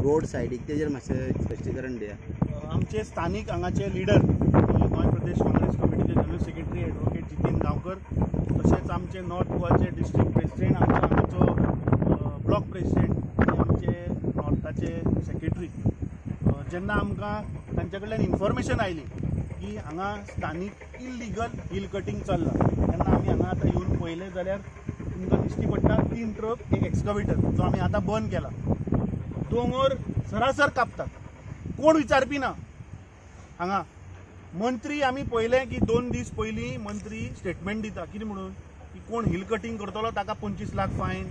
Road सायडीक तेजेर मातशें स्पश्टीकरण दिया. आमचे स्थानिक हांगाचे लिडर गोंय प्रदेश काँग्रेस कमिटीचे general secretary advocate Jiten Gaonkar, तशेंच आमचे नॉर्थ गोवाचे डिस्ट्रिक्ट प्रेसिडेंट, आमचे हांगाचो ब्लॉक प्रेसिडेंट आनी आमचे नॉर्थाचे सेक्रेटरी, जेन्ना आमकां तांचे कडल्यान इन्फॉर्मेशन आयली की हांगा स्थानिक इल्लिगल हिल कटींग चल्लां, तेन्ना आमी हांगा आतां येवन पळयलें जाल्यार तुमकां दिश्टी पडटा 3 ट्रक एक एक्सकवेटर जो आमी आतां बंद केला. दोंगर सरासर कापतात, कोण विचारपी ना. हांगा मंत्री आमी पळयलें की 2 दीस पयलीं मंत्री स्टेटमेंट दिता कितें म्हणून की कोण हिल कटींग करतलो ताका 25 लाख फायन,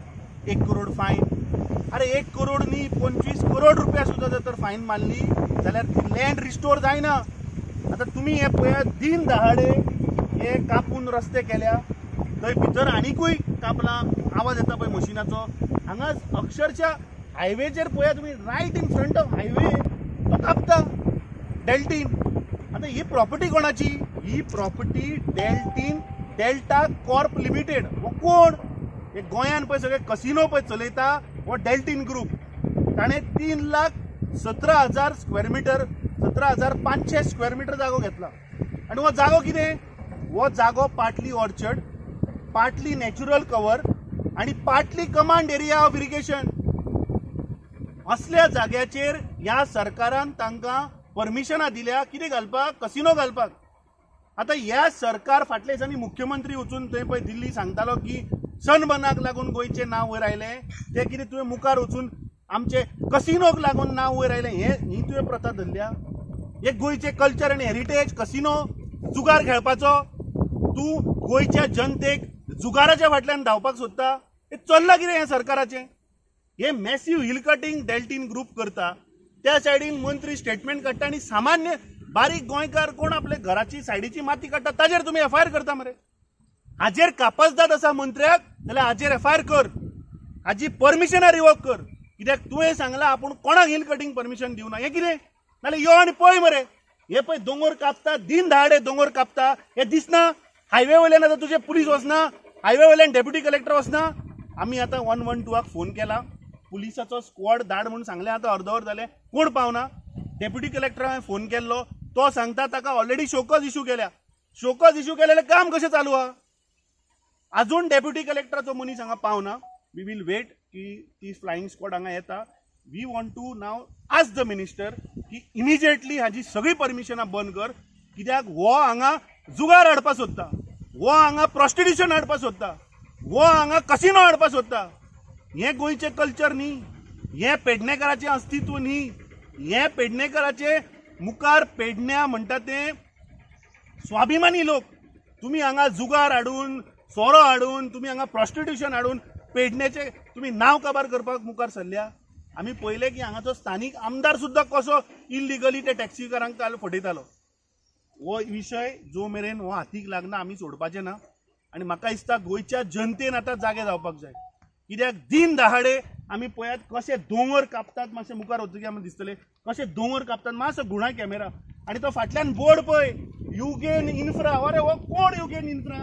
1 करोड फायन. अरे 1 करोड न्ही 25 करोड रुपया सुद्दां जर फायन मारली जाल्यार ती लँड रिस्टोर जायना. आतां तुमी हे पळयात, दिन दहाडे हे कापून रस्ते केल्या, थंय भितर आनीकूय कापला, आवाज येता पळय मशिनाचो. हांगा अक्षरशः हायवेचेर पळया तुमी, right in front of highway तो कापता डेल्टीन. आता ही प्रॉपर्टी कोणाची? ही प्रॉपर्टी डेल्टा कॉर्प लिमिटेड. हो कोण? हे गोंयान पळय सगळे कसिनो पळय चलयता हो डेल्टीन ग्रुप. ताणें 3,17,000 स्क्वेअर मिटर, 17,500 स्क्वेअर मिटर जागो घेतला. आणि हो जागो कितें? हो जागो partly orchard, partly natural cover आणि partly command area of irrigation. असल्या जाग्याचेर ह्या सरकारान तांकां परमिशनां दिल्या कितें घालपाक? कसिनो घालपाक. आतां ह्या सरकार फाटल्या दिसांनी मुख्यमंत्री वचून थंय पळय दिल्ली सांगतालो की सनबर्नाक लागून गोंयचें नांव वयर आयलें, तें कितें तुवें मुखार वचून आमचे कसिनोक लागून नांव वयर आयलें, ही तुवें प्रथा धरल्या? हे गोंयचे कल्चर आनी हेरिटेज कसिनो, जुगार खेळपाचो, तूं गोंयच्या जनतेक जुगाराच्या फाटल्यान धांवपाक सोदता? हे चल्लां कितें हें सरकाराचें? हे massive hill cutting Deltin group करता, त्या सायडीन मंत्री स्टेटमेंट काडटा आनी सामान्य बारीक गोंयकार कोण आपले घराची सायडीची माती काडटा ताजेर तुमी एफआयआर करता मरे. हाजेर कापासदाद आसा मंत्र्याक जाल्यार हाजेर एफआयआर कर, हाजी परमिशनां रिवोक कर. कित्याक तुवें सांगलां आपूण कोणाक हिल कटींग परमिशन दिवना. हें कितें? नाल्यार यो आनी पळय मरे, हे पळय दोंगर कापता, दिन दहाडे दोंगर कापता, हे दिसना? हायवे वयल्यान आतां तुजे पुलीस वचना, हायवे वयल्यान डेप्युटी कलेक्टर वचना. आमी आतां 112 फोन केला, पुलिसाचो स्क्वॉड धाड म्हणून सांगलें, आतां अर्दवर जालें, कोण पावना. डेप्युटी कलेक्टराक हांवें फोन केल्लो, तो सांगता ताका ऑलरेडी शोकॉज इश्यू केल्या. शोकॉज इश्यू केलेलें काम कशें चालू आहा? अजून डेप्युटी कलेक्टराचो मनीस हांगा पावना. वी वील वेट की ती फ्लायिंग स्क्वॉड हांगा येता. We want to now ask the minister की इमिजिएटली हाजी सगळी परमिशनां बंद कर. कित्याक हो हांगा जुगार हाडपाक सोदता, हो हांगा प्रॉस्टिट्यूशन हाडपाक सोदता, हो हांगा कसिनो हाडपाक सोदता. हें गोंयचें कल्चर न्ही, हें पेडणेकाराचें अस्तित्व न्ही. हें पेडणेकाराचें मुखार पेडण्या म्हणटा तें स्वाभिमानी लोक. तुमी हांगा जुगार हाडून, सोरो हाडून, तुमी हांगा प्रॉस्टिट्यूशन हाडून पेडण्याचें तुमी नांव काबार करपाक मुखार सरल्या. आमी पळयलें की हांगाचो स्थानीक आमदार सुद्दां कसो इल्लिगली ते टॅक्सीकारांक काल फटयतालो. हो विशय जो मेरेन हो हातीक लागना आमी सोडपाचें ना. आनी म्हाका दिसता गोंयच्या जनतेन आतां जागे जावपाक जाय. कित्याक दिन दहाडे आमी पळयात कशे दोंगर कापतात. मातशें मुखार वतकीर आमकां दिसतलें कशे दोंगर कापतात. मातसो घुणाय कॅमेरा आनी तो फाटल्यान बोर्ड पळय, युगेन इन्फ्रा. अरे हो कोण युगेन इन्फ्रा?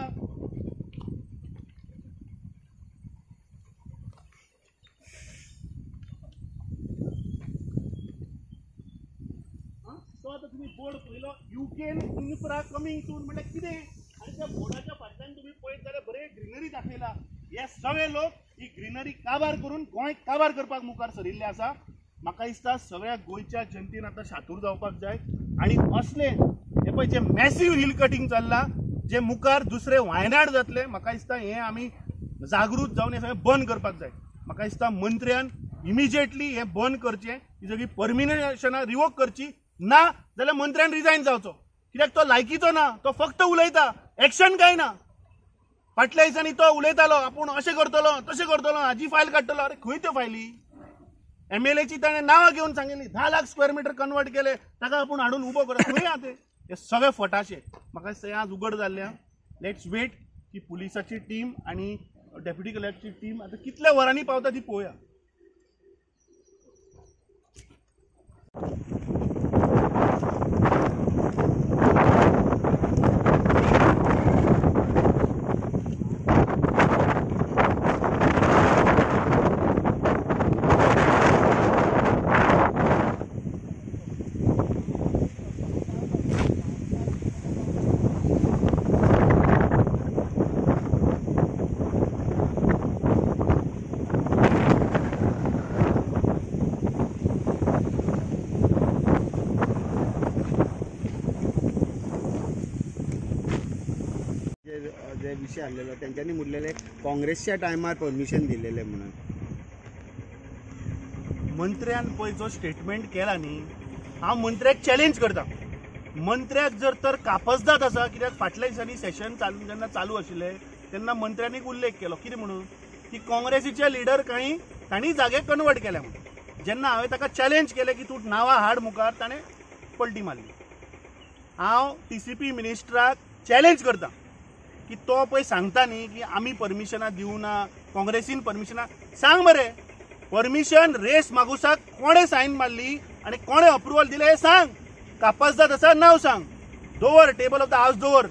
तो आतां तुमी बोर्ड पळयलो, युगेन इन्फ्रा कमिंग सून म्हळ्यार कितें? आनी त्या बोर्डाच्या फाटल्यान तुमी पळयत जाल्यार बरें ग्रिनरी दाखयला. हे सगळे लोक ही ग्रिनरी काबार करून गोंय काबार करपाक मुखार सरिल्ले आसा. म्हाका दिसता सगळ्या गोंयच्या जनतेन आतां शातूर जावपाक जाय. आनी असले हे पळय जे मॅसिव्ह हिल कटींग चल्लां, जे मुखार दुसरे वायनाड जातले, म्हाका दिसता हें आमी जागृत जावन हें सगळें बंद करपाक जाय. म्हाका दिसता मंत्र्यान इमिजिएटली हें बंद करचें, ही सगळी परमिशनां रिवोक करची. ना जाल्यार मंत्र्यान रिजायन जावचो. कित्याक तो लायकीचो ना, तो फक्त उलयता, एक्शन कांय ना. फाटल्या दिसांनी तो उलयतालो आपूण अशें करतलो तशें करतलो, हाजी फायल काडटलो. अरे खंय त्यो फायली? MLAची ताणें नांवां घेवन सांगिल्ली, 10 लाख स्क्वेअर मिटर कन्वर्ट केले, ताका आपूण हाडून उबो करत. खंय आहा ते? हे सगळे फटाशे. म्हाका दिसता हें आज उगड जाल्लें. लेट्स वेट की पुलिसाची टीम आनी डेप्युटी कलेक्टरची टीम आतां कितल्या वरांनी पावता ती पळोवया. जे विषय आलेलो त्यांच्यानी म्हणलेले काँग्रेसच्या टायमार परमिशन दिलेले म्हणून. मंत्र्यान पळय जो स्टेटमेंट केला न्ही, हांव मंत्र्याक चॅलेंज करता. मंत्र्याक जर तर कापसदाद आसा, कित्याक फाटल्या दिसांनी सेशन जेन्ना चालू आशिल्लें तेन्ना मंत्र्यांनी उल्लेख केलो कितें म्हणून की काँग्रेसीचे लिडर काही तांणी जागे कन्वर्ट केल्या म्हणून. जेन्ना हांवें ताका चॅलेंज केलें की तूं नांवां हाड मुखार, ताणें पलटी मारली. हांव TCP मिनिस्टराक चॅलेंज करता की तो पळय सांगता न्ही की आमी परमिशनां दिवना, काँग्रेसीन परमिशनां, सांग मरे परमिशन रेस मागुसाक कोणे सायन मारली आनी कोणे अप्रुवल दिलें हें सांग. कापासदाद आसा नांव सांग, दवर टेबल ऑफ द हावस दवर.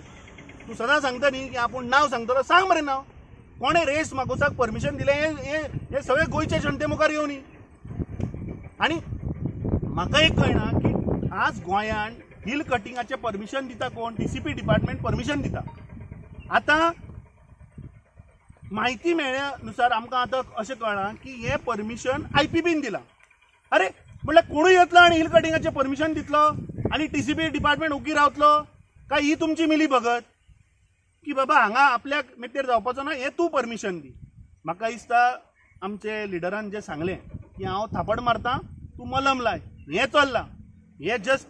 तूं सदां सांगता न्ही की आपूण नांव सांगतलो, सांग मरे नांव. कोणे रेस मागुसाक परमिशन दिलें हे सगळे गोंयचे जनते मुखार येवनी. आनी म्हाका एक कळना की आज गोंयान हिल कटिंगाचें परमिशन दिता कोण? TCP डिपार्टमेंट परमिशन दिता. आतां म्हायती मेळ्ळ्यानुसार आमकां आतां अशें कळ्ळां की हें परमिशन IPBन दिलां. अरे म्हणल्यार कोणूय येतलो आनी हिल कटिंगाचें परमिशन दितलो आनी TCP डिपार्टमेंट ओगी रावतलो काय? ही तुमची मिली भगत की बाबा हांगा आपल्याक मेतेर जावपाचो ना, हें तूं परमिशन दी. म्हाका दिसता आमचे लिडरान जें सांगलें की हांव थापड मारतां, तूं मलम लाय, हें चल्लां. हे just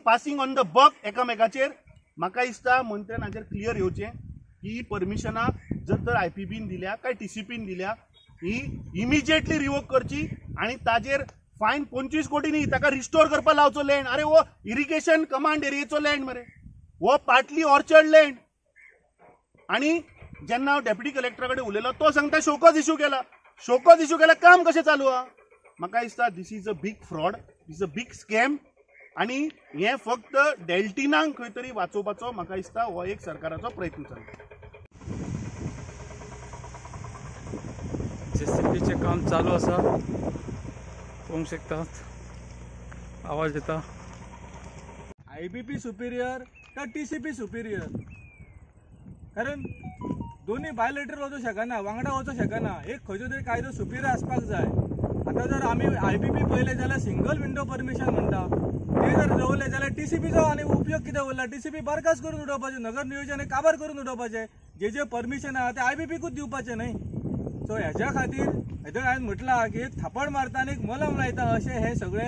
passing on the buck एकामेकाचेर. म्हाका दिसता मंत्र्यान हाचेर क्लियर येवचें की ही परमिशनां जर तर IPBन दिल्या काय TCPन दिल्या, ही इमिजिएटली रिवोक करची आनी ताजेर फायन 25 कोटी न्ही, ताका रिस्टोर करपाक लावचो लँड. अरे वो इरिगेशन कमांड एरियेचो लँड मरे, वो पार्टली ऑर्चर्ड लँड. आनी जेन्ना हांव डेप्युटी कलेक्टरा कडेन उलयलो तो सांगता शोकॉज इश्यू केला. शोकॉज इश्यू केला, काम कशें चालू आहा? म्हाका दिसता this is a big fraud, this is a big scam. आनी हें फक्त डेल्टिनांक खंय तरी वाचोवपाचो म्हाका दिसता हो एक सरकाराचो प्रयत्न चलता. JCBचे काम चालू आसा, पळोवंक शकतात, आवाज येता. IBP सुपिरियर का TCP सुपिरियर? कारण दोन्ही बायलेटरल वचूं शकना, वांगडा वचूं शकना. एक खंयचो तरी कायदो सुपिरियर आसपाक जाय. आतां जर आमी IBP पळयलें जाल्यार सिंगल विंडो परमिशन म्हणटा, ते जर दवरलें जाल्यार TCPचो आनी उपयोग कितें उरला? TCP बरखास्त करून उडोवपाचें, नगर नियोजन काबार करून उडोवपाचें. जे परमिशन आहा ते IBPकूच दिवपाचें न्हय. सो हेच्या खातीर हांवें म्हटलां की एक थापड मारता आनी एक मलम लायता, अशें हे सगळे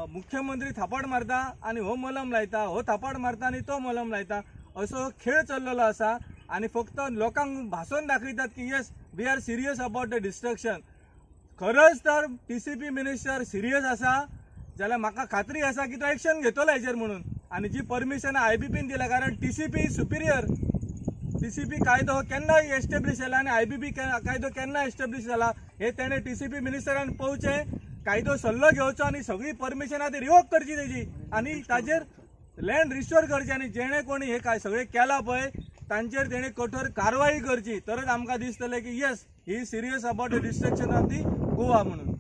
मुख्यमंत्री थापड मारता आनी हो मलम लायता, हो थापड मारता आनी तो मलम लायता, असो खेळ चल्लेलो आसा. आनी फक्त लोकांक भासून दाखयतात की yes we are serious about the destruction. खरंच तर TCP मिनिस्टर सिरियस आसा जाल्यार म्हाका खात्री आसा की तो एक्शन घेतलो हेचेर म्हणून. आनी जी परमिशन IBPन दिल्या, कारण TCP सुपिरियर. TCP कायदो हो केन्नाय एस्टॅब्लिश जाला आनी IBP कायदो केन्ना एस्टॅब्लिश जाला हे तेणे TCP मिनिस्टरान पळोवचें, कायदो सल्लो घेवचो आनी सगळी परमिशनां ती रिवोक करची तेजी आनी ताजेर लँड रिस्टोर करचें. आनी जेणे कोणी हे काय सगळें केलां पळय तांचेर तेणे कठोर कारवाई करची, तरच आमकां दिसतलें की yes he serious about the destruction of the Goa म्हणून.